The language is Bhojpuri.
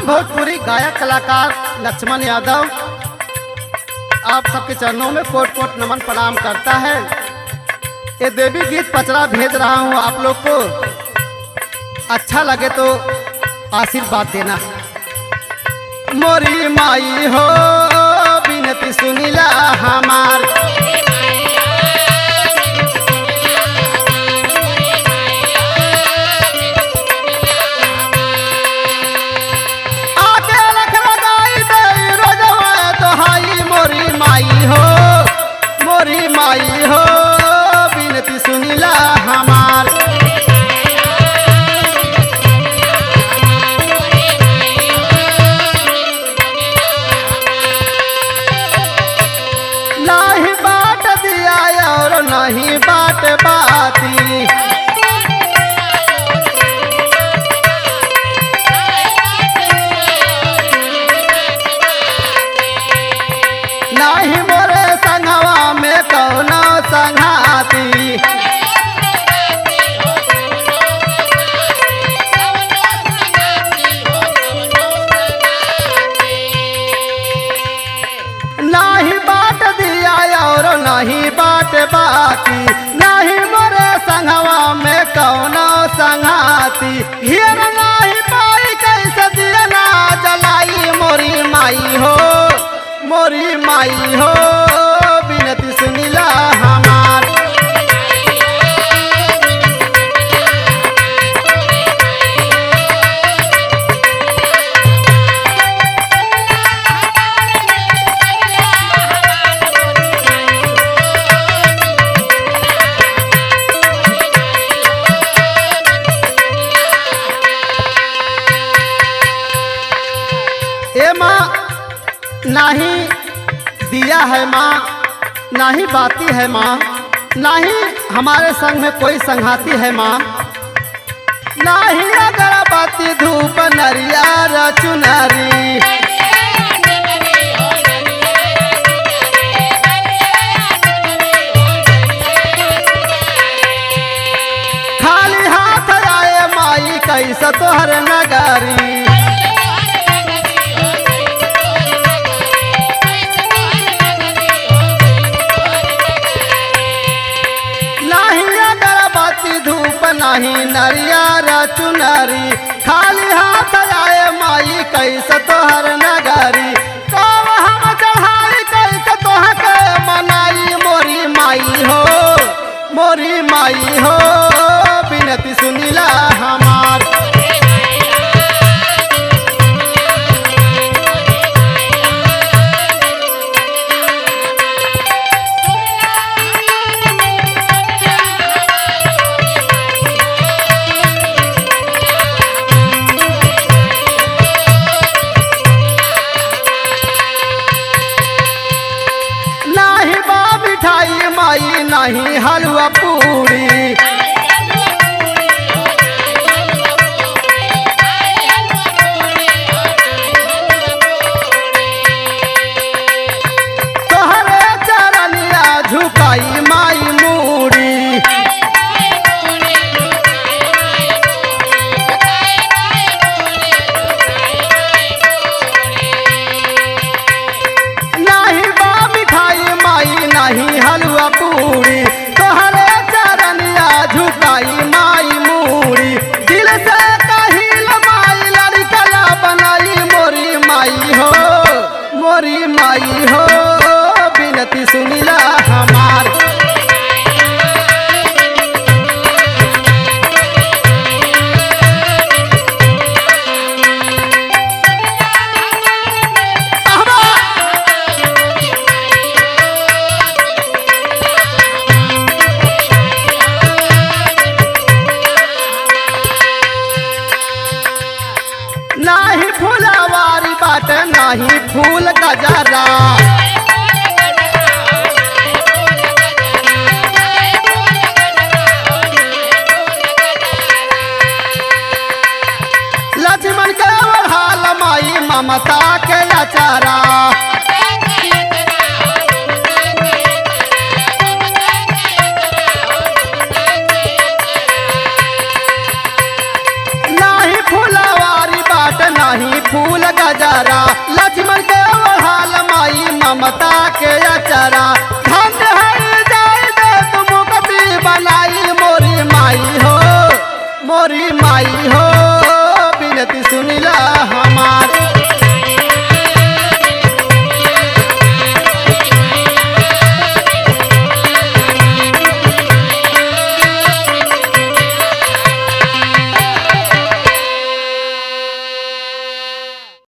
भोजपुरी गायक कलाकार लक्ष्मण यादव आप सबके चरणों में कोट कोट नमन प्रणाम करता है। ये देवी गीत पचरा भेज रहा हूँ आप लोग को, अच्छा लगे तो आशीर्वाद देना। मोरी माई हो बिनती सुनिला हमार, माई हो बिनती सुनिला हमार। नहीं बाट दिया और नहीं बाट बाती, नहीं मोरे संगवा में कौनो संघाती, नहीं बाट दिया और नहीं बाट बाती, नहीं मोरे संगवा में कौनो संघाती। घेर नहीं पाई कैसे दिया ना जलाई, मोरी माई हो मोरी माई हो बिनती सुनिला हमार। ए माँ नहीं दिया है माँ, नहीं बाती है माँ, नहीं हमारे संग में कोई संघाती है माँ, नहीं अगरबत्ती धूप नरिया चुनरी, खाली हाथ आए माई कैसे तोहर नगरी। नहीं नरिया चुनरी, खाली हाथ आए माई कैसे तोहर नगरी। कब हम चढ़ाई कैसे तोहके मनाई, मोरी माई हो मोरी माई हो बिनती सुनिला हमार। नहीं हलवा पूरी, तोहरे चरनिया झुकाई माई मूड़ी, नहीं बा मिठाई माई नहीं हलवा पूरी, तोहरे चरनिया झुकाई माई मूड़ी। दिल से कहिल माई लड़कला बनाई, मोरी माई हो मोरी माई हो बिनती सुनिला हमार। नहीं फूलवारी बाट नहीं फूल गजरा, लक्ष्मण के ओढ़ाल माई ममता के अचारा, नहीं फूलवारी बाट नहीं फूल गजरा लक्ष्मण के ओढ़ाल माई ममता के अचरा